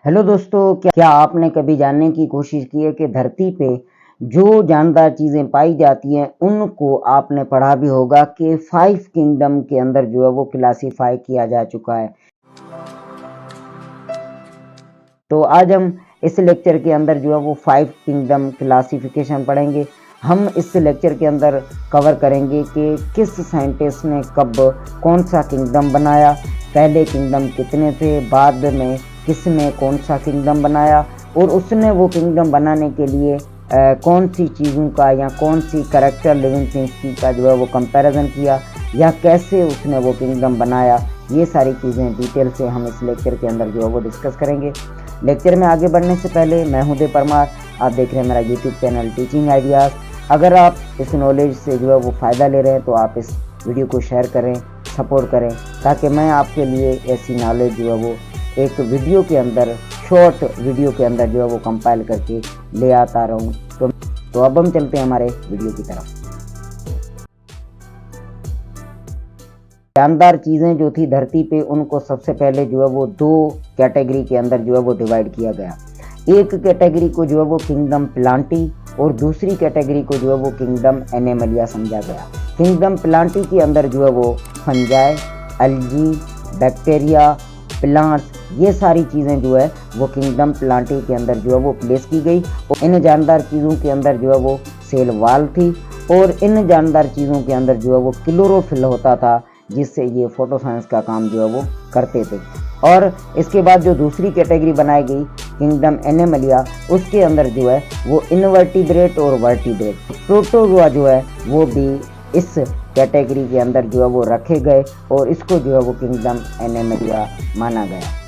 Hello दोस्तों, क्या आपने कभी जानने की कोशिश की है कि धरती पे जो जानदार चीज़ें पाई जाती हैं उनको आपने पढ़ा भी होगा कि 5 किंगडम के अंदर जो है वो क्लासिफाई किया जा चुका है। तो आज हम इस लेक्चर के अंदर जो है वो 5 किंगडम क्लासिफिकेशन पढ़ेंगे। हम इस लेक्चर के अंदर कवर करेंगे कि किस साइंटिस्ट ने कब कौन सा किंगडम बनाया, पहले किंगडम कितने थे, बाद में किसने कौन सा किंगडम बनाया और उसने वो किंगडम बनाने के लिए कौन सी चीज़ों का या कौन सी कैरेक्टर लिविंग थिंग्स की का जो है वो कंपैरिजन किया या कैसे उसने वो किंगडम बनाया। ये सारी चीज़ें डिटेल से हम इस लेक्चर के अंदर जो है वो डिस्कस करेंगे। लेक्चर में आगे बढ़ने से पहले मैं हूं देव परमार, आप देख रहे हैं मेरा यूट्यूब चैनल टीचिंग आइडियाज़। अगर आप इस नॉलेज से जो है वो फ़ायदा ले रहे हैं तो आप इस वीडियो को शेयर करें, सपोर्ट करें, ताकि मैं आपके लिए ऐसी नॉलेज जो है वो एक वीडियो के अंदर, शॉर्ट वीडियो के अंदर जो है वो कंपाइल करके ले आता रहूँ। तो अब हम चलते हैं हमारे वीडियो की तरफ। जानदार चीज़ें जो थी धरती पे उनको सबसे पहले जो है वो 2 कैटेगरी के अंदर जो है वो डिवाइड किया गया। एक कैटेगरी को जो है वो किंगडम प्लांटी और दूसरी कैटेगरी को जो है वो किंगडम एनिमलिया समझा गया। किंगडम प्लांटी के अंदर जो है वो फंजाई, एल्गी, बैक्टीरिया, प्लांट्स, ये सारी चीज़ें जो है वो किंगडम प्लांटी के अंदर जो है वो प्लेस की गई। और इन जानदार चीज़ों के अंदर जो है वो सेल वाल थी और इन जानदार चीज़ों के अंदर जो है वो क्लोरोफिल होता था, जिससे ये फोटोसाइंस का काम जो है वो करते थे। और इसके बाद जो दूसरी कैटेगरी बनाई गई किंगडम एनिमलिया, उसके अंदर जो है वो इनवर्टिब्रेट और वर्टिब्रेट प्रोटोजोआ जो है वो भी इस कैटेगरी के अंदर जो है वो रखे गए और इसको जो है वो किंगडम एनिमलिया माना गया।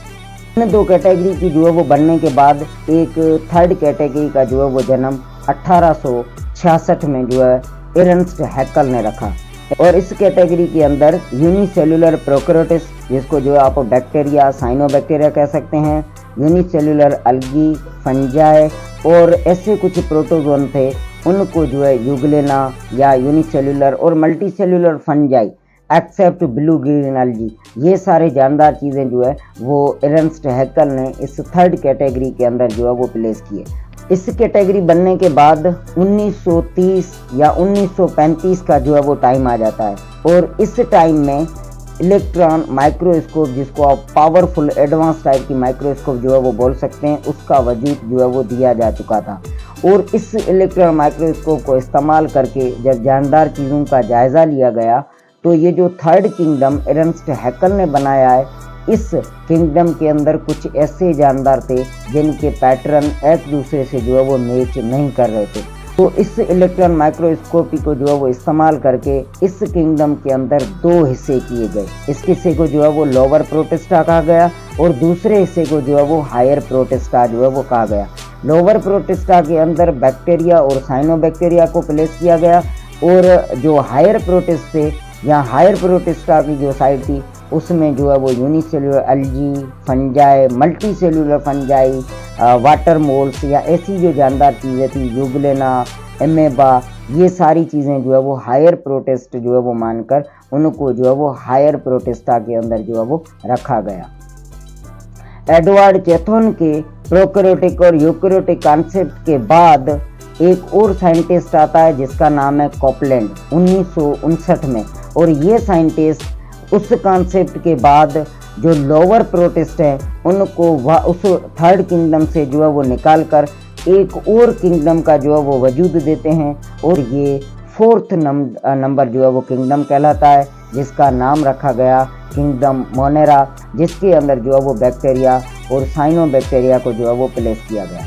इन 2 कैटेगरी की जो है वो बनने के बाद एक थर्ड कैटेगरी का जो है वो जन्म 1866 में जो है एर्नस्ट हैक्ल ने रखा। और इस कैटेगरी के अंदर यूनिसेल्युलर प्रोकैरियोट्स, जिसको जो है आप बैक्टीरिया, साइनोबैक्टीरिया कह सकते हैं, यूनिसेल्युलर एल्गी, फंजाई और ऐसे कुछ प्रोटोजोन थे, उनको जो है यूग्लेना या यूनिसेल्युलर और multicellular fungi except blue green algae, ये सारे जानदार चीज़ें जो है वो एर्नस्ट हैक्ल ने इस थर्ड कैटेगरी के अंदर जो है वो प्लेस किए। इस कैटेगरी बनने के बाद 1930 या 1935 का जो है वो टाइम आ जाता है और इस टाइम में इलेक्ट्रॉन माइक्रोस्कोप, जिसको आप पावरफुल एडवांस टाइप की माइक्रोस्कोप जो है वो बोल सकते हैं, उसका वजूद जो है वो दिया जा चुका था। और इस इलेक्ट्रॉन माइक्रोस्कोप को इस्तेमाल करके जब जानदार चीज़ों का जायज़ा लिया गया तो ये जो थर्ड किंगडम एर्नस्ट हैक्ल ने बनाया है, इस किंगडम के अंदर कुछ ऐसे जानदार थे जिनके पैटर्न एक दूसरे से जो है वो मैच नहीं कर रहे थे। तो इस इलेक्ट्रॉन माइक्रोस्कोपी को जो है वो इस्तेमाल करके इस किंगडम के अंदर 2 हिस्से किए गए। इस हिस्से को जो है वो लोअर प्रोटिस्टा कहा गया और दूसरे हिस्से को जो है वो हायर प्रोटिस्टा जो है वो कहा गया। लोअर प्रोटिस्टा के अंदर बैक्टीरिया और साइनोबैक्टीरिया को प्लेस किया गया और जो हायर प्रोटिस्ट थे या हायर प्रोटिस्टा की जो साइड थी उसमें जो है वो unicellular algae, fungi, multicellular fungi, water moles या ऐसी जो जानदार चीज़ें थी, यूग्लेना, एमेबा, ये सारी चीज़ें जो है वो हायर प्रोटिस्ट जो है वो मानकर उनको जो है वो हायर प्रोटिस्टा के अंदर जो है वो रखा गया। एडवर्ड चैथोन के प्रोकैरियोटिक और यूकैरियोटिक कॉन्सेप्ट के बाद एक और साइंटिस्ट आता है जिसका नाम है कॉपलैंड 1959 में। और ये साइंटिस्ट उस कॉन्सेप्ट के बाद जो लोअर प्रोटिस्ट हैं उनको उस थर्ड किंगडम से जो है वो निकाल कर एक और किंगडम का जो है वो वजूद देते हैं और ये 4th नंबर जो है वो किंगडम कहलाता है, जिसका नाम रखा गया किंगडम मोनेरा, जिसके अंदर जो है वो बैक्टीरिया और साइनोबैक्टीरिया को जो है वो प्लेस किया गया।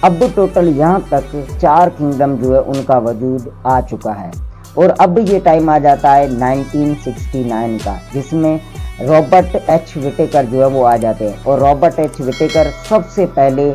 अब टोटल यहाँ तक 4 किंगडम जो है उनका वजूद आ चुका है। और अब ये टाइम आ जाता है 1969 का, जिसमें रॉबर्ट एच विटेकर जो है वो आ जाते हैं। और रॉबर्ट एच विटेकर सबसे पहले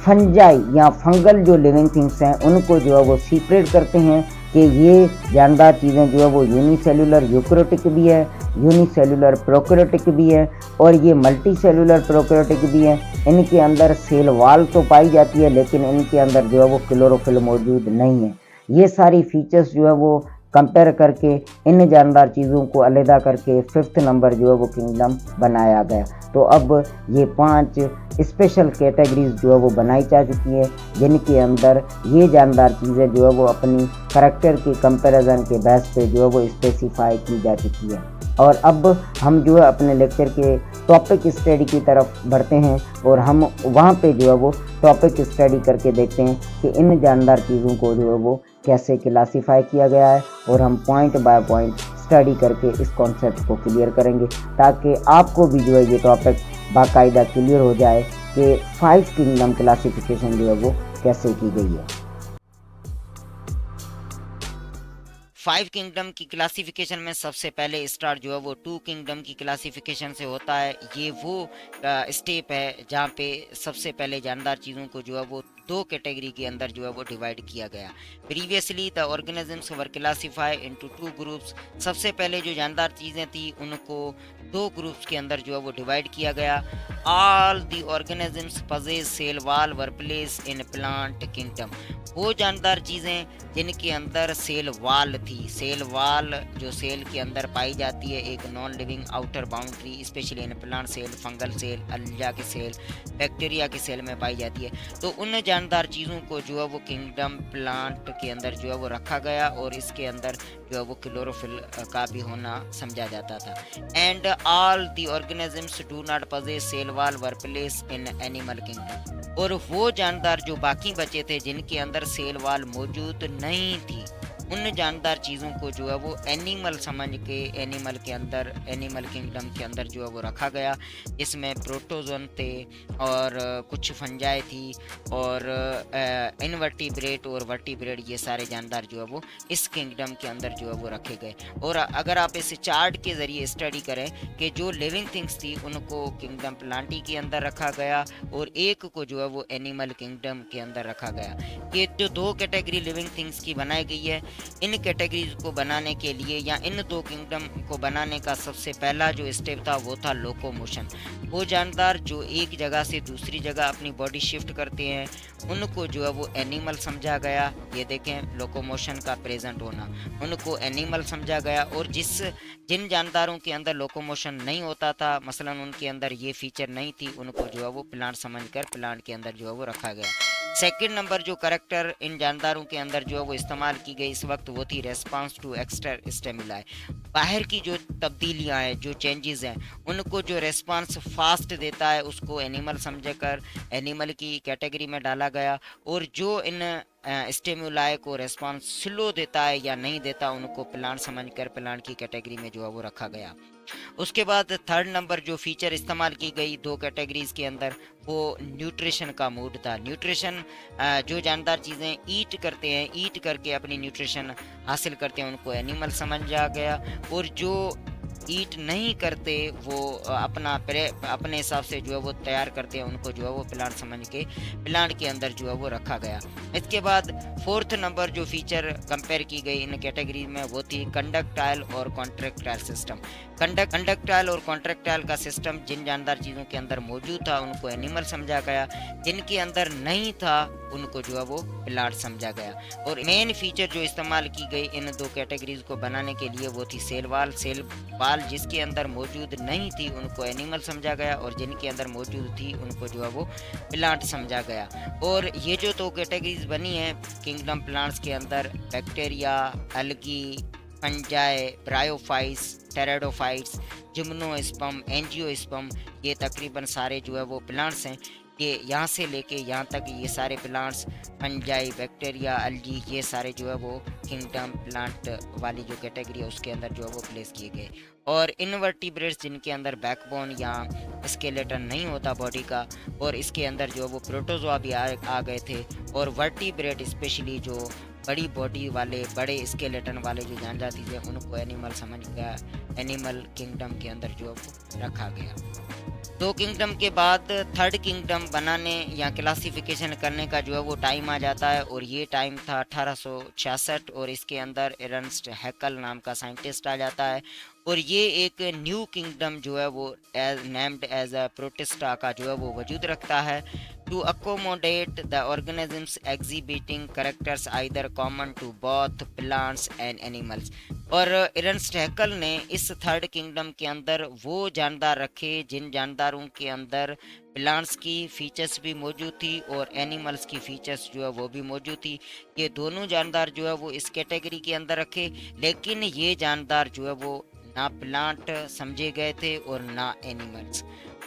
फंजाई या फंगल जो लिविंग थिंग्स हैं उनको जो है वो सेपरेट करते हैं कि ये जानदार चीज़ें जो है वो यूनिसेल्युलर यूकैरियोटिक भी है, यूनिसेल्युलर प्रोकैरियोटिक भी है और ये मल्टीसेल्युलर प्रोकैरियोटिक भी है। इनके अंदर सेल वाल तो पाई जाती है लेकिन इनके अंदर जो है वो क्लोरोफिल मौजूद नहीं है। ये सारी फीचर्स जो है वो कंपेयर करके इन जानदार चीज़ों को अलहदा करके 5th नंबर जो है वो किंगडम बनाया गया। तो अब ये 5 स्पेशल कैटेगरीज जो है वो बनाई जा चुकी है, जिनके अंदर ये जानदार चीज़ें जो है वो अपनी करैक्टर के कंपैरिजन के बेस पे जो है वो स्पेसिफाई की जा चुकी है। और अब हम जो है अपने लेक्चर के टॉपिक स्टडी की तरफ बढ़ते हैं और हम वहाँ पे जो है वो टॉपिक स्टडी करके देखते हैं कि इन जानदार चीज़ों को जो है वो कैसे क्लासीफाई किया गया है, और हम पॉइंट बाय पॉइंट स्टडी करके इस कॉन्सेप्ट को क्लियर करेंगे, ताकि आपको भी जो है ये टॉपिक बाकायदा क्लियर हो जाए कि 5 किंगडम क्लासिफिकेशन जो है वो कैसे की गई है। 5 किंगडम की क्लासिफिकेशन में सबसे पहले स्टार्ट जो है वो 2 किंगडम की क्लासिफिकेशन से होता है। ये वो स्टेप है जहाँ पे सबसे पहले जानदार चीज़ों को जो है वो 2 कैटेगरी के अंदर जो है वो डिवाइड किया गया। Previously the organisms were classify into 2 groups. सबसे पहले जो जानदार चीज़ें थी उनको 2 ग्रुप्स के अंदर जो है वो डिवाइड किया गया। All the organisms possess cell wall were place in plant kingdom. वो जानदार चीज़ें जिनके अंदर सेल वाल थी, सेल वाल जो सेल के अंदर पाई जाती है, एक non living outer boundary, specially in plant cell, fungal cell, algae के सेल, बैक्टीरिया के सेल में पाई जाती है। तो उन जानदार चीज़ों को जो है वो किंगडम प्लांट के अंदर जो है वो रखा गया, और इसके अंदर जो है वो क्लोरोफिल का भी होना समझा जाता था। And all the organisms do not possess cell wall were place in animal kingdom. और वो जानदार जो बाकी बचे थे जिनके अंदर सेल वाल मौजूद नहीं थी, उन जानदार चीज़ों को जो है वो एनिमल समझ के एनिमल के अंदर, एनिमल किंगडम के अंदर जो है वो रखा गया। इसमें प्रोटोजोन थे और कुछ फंजाई थी और इनवर्टिब्रेट और वर्टिब्रेट, ये सारे जानदार जो है वो इस किंगडम के अंदर जो है वो रखे गए। और अगर आप इस चार्ट के ज़रिए स्टडी करें कि जो लिविंग थिंग्स थी उनको किंगडम प्लांटी के अंदर रखा गया और एक को जो है वो एनिमल किंगडम के अंदर रखा गया। ये जो 2 कैटेगरी लिविंग थिंग्स की बनाई गई है, इन कैटेगरीज को बनाने के लिए या इन 2 किंगडम को बनाने का सबसे पहला जो स्टेप था वो था लोकोमोशन। वो जानदार जो एक जगह से दूसरी जगह अपनी बॉडी शिफ्ट करते हैं उनको जो है वो एनिमल समझा गया। ये देखें लोकोमोशन का प्रेजेंट होना, उनको एनिमल समझा गया। और जिन जानदारों के अंदर लोकोमोशन नहीं होता था, मसलन उनके अंदर ये फीचर नहीं थी, उनको जो है वो प्लांट समझकर प्लांट के अंदर जो है वो रखा गया। सेकंड नंबर जो करैक्टर इन जानदारों के अंदर जो है वो इस्तेमाल की गई इस वक्त, वो थी रेस्पॉन्स टू एक्सटर स्टेमुलाई। बाहर की जो तब्दीलियां हैं, जो चेंजेस हैं, उनको जो रेस्पॉन्स फास्ट देता है उसको एनिमल समझकर एनिमल की कैटेगरी में डाला गया। और जो इन स्टेमुलाई को रेस्पॉन्स स्लो देता है या नहीं देता, उनको प्लांट समझकर प्लांट की कैटेगरी में जो है वो रखा गया। उसके बाद थर्ड नंबर जो फीचर इस्तेमाल की गई 2 कैटेगरीज के अंदर, वो न्यूट्रिशन का मूड था। न्यूट्रिशन जो जानदार चीज़ें ईट करते हैं, ईट करके अपनी न्यूट्रिशन हासिल करते हैं, उनको एनिमल समझा गया। और जो ईट नहीं करते वो अपने हिसाब से जो है वो तैयार करते हैं, उनको जो है वो प्लांट समझ के प्लांट के अंदर जो है वो रखा गया। इसके बाद फोर्थ नंबर जो फीचर कंपेयर की गई इन कैटेगरी में, वो थी कंडक्टाइल और कॉन्ट्रैक्टाइल सिस्टम। कंडक्टाइल और कॉन्ट्रैक्टाइल का सिस्टम जिन जानदार चीज़ों के अंदर मौजूद था उनको एनिमल समझा गया, जिनके अंदर नहीं था उनको जो है वो प्लांट समझा गया। और मेन फीचर जो इस्तेमाल की गई इन 2 कैटेगरीज को बनाने के लिए वो थी सेल वाल जिसके अंदर मौजूद नहीं थी उनको एनिमल समझा गया, और जिनके अंदर मौजूद थी उनको जो है वो प्लांट समझा गया। और ये जो 2 कैटेगरीज बनी है किंगडम प्लांट्स के अंदर, bacteria, algae, fungi, bryophytes, pteridophytes, gymnosperm, angiosperm, ये तकरीबन सारे जो है वो प्लांट्स हैं। ये यहाँ से लेके यहाँ तक ये सारे प्लांट्स, फंजाई, बैक्टीरिया, अलगी, ये सारे जो है वो किंगडम प्लांट वाली जो कैटेगरी है उसके अंदर जो है वो प्लेस किए गए। और इनवर्टिब्रेट्स जिनके अंदर बैकबोन या स्केलेटन नहीं होता बॉडी का, और इसके अंदर जो है वो प्रोटोजोआ भी आ गए थे। और वर्टिब्रेट स्पेशली जो बड़ी बॉडी वाले, बड़े स्केलेटन वाले जो जानदार चीज़ें, उनको एनिमल समझ गया, एनिमल किंगडम के अंदर जो है वो रखा गया। 2 किंगडम के बाद थर्ड किंगडम बनाने या क्लासिफिकेशन करने का जो है वो टाइम आ जाता है, और ये टाइम था 1866, और इसके अंदर एरनस्ट हैकल नाम का साइंटिस्ट आ जाता है। और ये एक न्यू किंगडम जो है वो नेम्ड एज अ प्रोटिस्टा का जो है वो वजूद रखता है, to accommodate the organisms exhibiting characters either common to both plants and animals. और एरनस्ट हैकल ने इस थर्ड किंगडम के अंदर वो जानदार रखे जिन जानदारों के अंदर प्लांट्स की फीचर्स भी मौजूद थी और एनिमल्स की फीचर्स जो है वो भी मौजूद थी। ये दोनों जानदार जो है वो इस कैटेगरी के अंदर रखे, लेकिन ये जानदार जो है वो ना प्लांट समझे गए थे और ना एनिमल्स,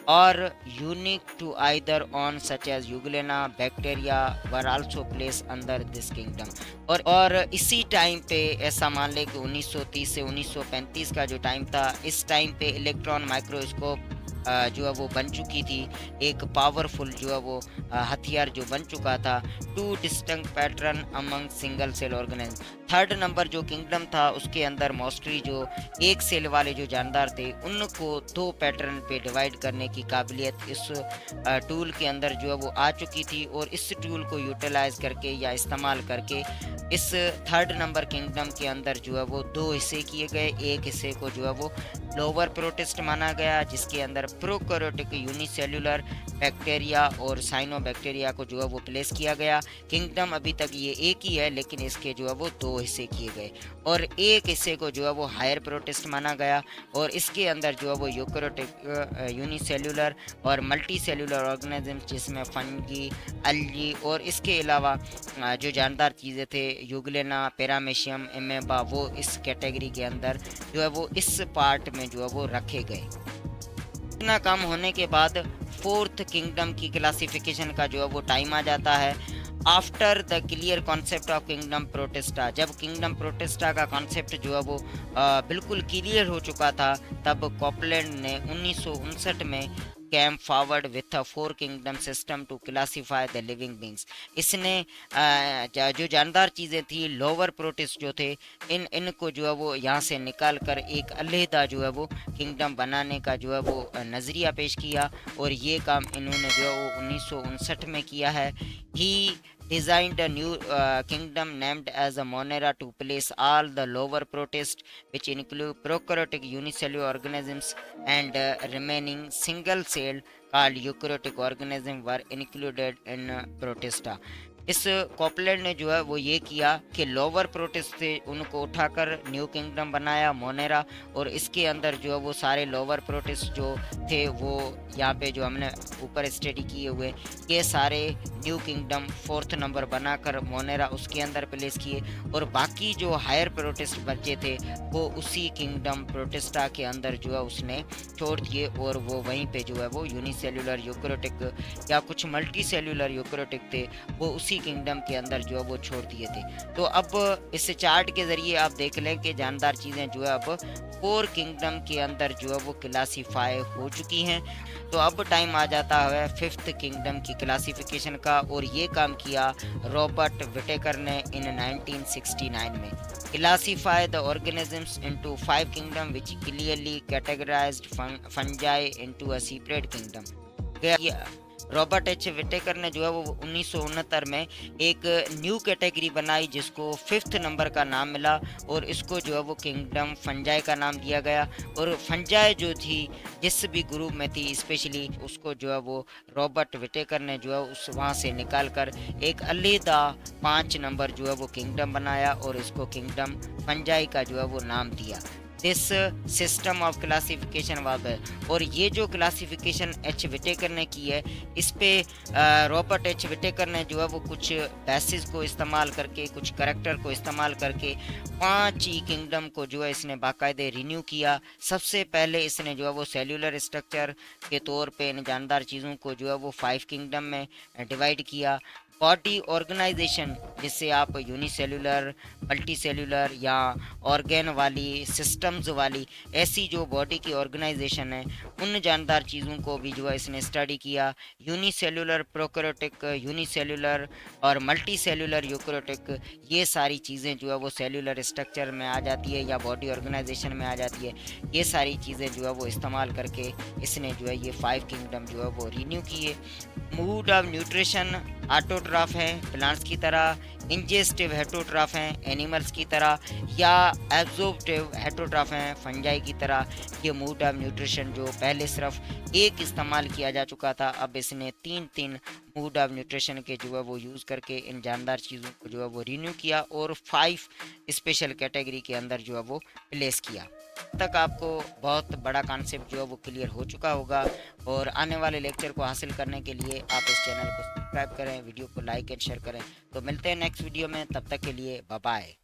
और unique to either on such as euglena bacteria were also place under this kingdom. और इसी टाइम पे ऐसा मान ले कि 1930 से 1935 का जो टाइम था, इस टाइम पे इलेक्ट्रॉन माइक्रोस्कोप जो है वो बन चुकी थी, एक पावरफुल जो है वो हथियार जो बन चुका था। Two distinct pattern among single cell organism. Third number जो किंगडम था उसके अंदर मोस्टली जो एक सेल वाले जो जानदार थे उनको दो पैटर्न पे डिवाइड करने की काबिलियत इस टूल के अंदर जो है वो आ चुकी थी, और इस टूल को यूटिलाइज करके या इस्तेमाल करके इस थर्ड नंबर किंगडम के अंदर जो है वो दो हिस्से किए गए। एक हिस्से को जो है वो लोअर प्रोटिस्ट माना गया, जिसके अंदर प्रोकैरियोटिक यूनिसेल्युलर बैक्टीरिया और साइनोबैक्टीरिया को जो है वो प्लेस किया गया। किंगडम अभी तक ये एक ही है, लेकिन इसके जो है वो दो हिस्से किए गए, और एक हिस्से को जो है वो हायर प्रोटिस्ट माना गया, और इसके अंदर जो है वो यूकैरियोटिक यूनिसेल्युलर और मल्टी सेल्युलर ऑर्गेनिज्म, जिसमें फंगी, अल्गी और इसके अलावा जो जानदार चीज़ें थे यूग्लेना, पैरामेशियम, एमेबा, वो इस कैटेगरी के अंदर जो है वो इस पार्ट में जो है वो रखे गए। इतना कम होने के बाद फोर्थ किंगडम की क्लासिफिकेशन का जो है वो टाइम आ जाता है। After the clear concept of kingdom Protista, जब किंगडम प्रोटेस्टा का कॉन्सेप्ट जो है वो बिल्कुल क्लियर हो चुका था, तब कॉपलैंड ने 1959 में came forward with a four kingdom system to classify the living beings. इसने जो जानदार चीज़ें थी, लोअर प्रोटिस्ट जो थे, इनको जो है वो यहाँ से निकाल कर एक अलहदा जो है वो किंगडम बनाने का जो है वो नज़रिया पेश किया, और ये काम इन्होंने जो है वो 1959 में किया है। ही designed a new kingdom named as a Monera to place all the lower protists, which include prokaryotic unicellular organisms, and remaining single celled called eukaryotic organisms were included in protista. इस कॉपलैंड ने जो है वो ये किया कि lower protist थे उनको उठाकर न्यू किंगडम बनाया मोनेरा, और इसके अंदर जो है वो सारे लोअर प्रोटिस्ट जो थे वो यहाँ पे जो हमने ऊपर स्टडी किए हुए ये सारे न्यू किंगडम फोर्थ नंबर बनाकर मोनेरा उसके अंदर प्लेस किए, और बाकी जो हायर प्रोटिस्ट बचे थे वो उसी किंगडम प्रोटिस्टा के अंदर जो है उसने छोड़ दिए, और वो वहीं पे जो है वो यूनिसेल्युलर यूकैरियोटिक या कुछ मल्टी सेल्युलर यूकैरियोटिक थे वो उसी किंगडम के अंदर जो है वो छोड़ दिए थे। तो अब इस चार्ट के ज़रिए आप देख लें कि जानदार चीज़ें जो है अब फोर किंगडम के अंदर जो है वो क्लासीफाई हो चुकी हैं। तो अब टाइम आ जाता है फिफ्थ किंगडम की क्लासिफिकेशन का, और ये काम किया रॉबर्ट विटेकर ने इन 1969 में। Classify the organisms into 5 kingdom which clearly categorised fungi into a separate kingdom. Robert H Whittaker ने जो है वो 1969 में एक न्यू कैटेगरी बनाई जिसको फिफ्थ नंबर का नाम मिला, और इसको जो है वो किंगडम फंजाई का नाम दिया गया। और फंजाई जो थी जिस भी ग्रुप में थी स्पेशली उसको जो है वो रॉबर्ट विटेकर ने जो है उस वहाँ से निकाल कर एक अलहदा 5 नंबर जो है वो किंगडम बनाया, और इसको किंगडम फंजाई का जो है वो नाम दिया। This system of classification was, और ये जो क्लासिफिकेशन एच विटेकर ने की है इस पे रॉबर्ट एच विटेकर ने जो है वो कुछ बेसिस को इस्तेमाल करके, कुछ करेक्टर को इस्तेमाल करके 5 ही किंगडम को जो है इसने बाकायदे रिन्यू किया। सबसे पहले इसने जो है वो सेल्यूलर स्ट्रक्चर के तौर पे इन जानदार चीज़ों को जो है वो 5 किंगडम में डिवाइड किया। बॉडी ऑर्गेनाइजेशन जिससे आप यूनिसेल्युलर, मल्टी सेल्युलर या ऑर्गेन वाली, सिस्टम्स वाली ऐसी जो बॉडी की ऑर्गेनाइजेशन है उन जानदार चीज़ों को भी जो है इसने स्टडी किया। यूनिसेल्युलर, प्रोकैरियोटिक, यूनिसेल्युलर और मल्टी सेल्युलर यूकैरियोटिक, ये सारी चीज़ें जो है वो सेल्युलर स्ट्रक्चर में आ जाती है या बॉडी ऑर्गेनाइजेशन में आ जाती है। ये सारी चीज़ें जो है वो इस्तेमाल करके इसने जो है ये 5 किंगडम जो है वो रिन्यू किए। मूड ऑफ न्यूट्रिशन ऑटोट्रॉफ हैं प्लांट्स की तरह, इंजेस्टिव हेटरोट्रॉफ हैं एनिमल्स की तरह, या एब्जॉर्प्टिव हेटरोट्रॉफ हैं फंजाई की तरह। ये मोड ऑफ न्यूट्रिशन जो पहले सिर्फ एक इस्तेमाल किया जा चुका था, अब इसने तीन मोड ऑफ न्यूट्रिशन के जो है वो यूज़ करके इन जानदार चीज़ों को जो है वो रिन्यू किया और 5 स्पेशल कैटेगरी के अंदर जो है वो प्लेस किया। तक आपको बहुत बड़ा कॉन्सेप्ट जो है वो क्लियर हो चुका होगा, और आने वाले लेक्चर को हासिल करने के लिए आप इस चैनल को सब्सक्राइब करें, वीडियो को लाइक एंड शेयर करें। तो मिलते हैं नेक्स्ट वीडियो में, तब तक के लिए बाय बाय।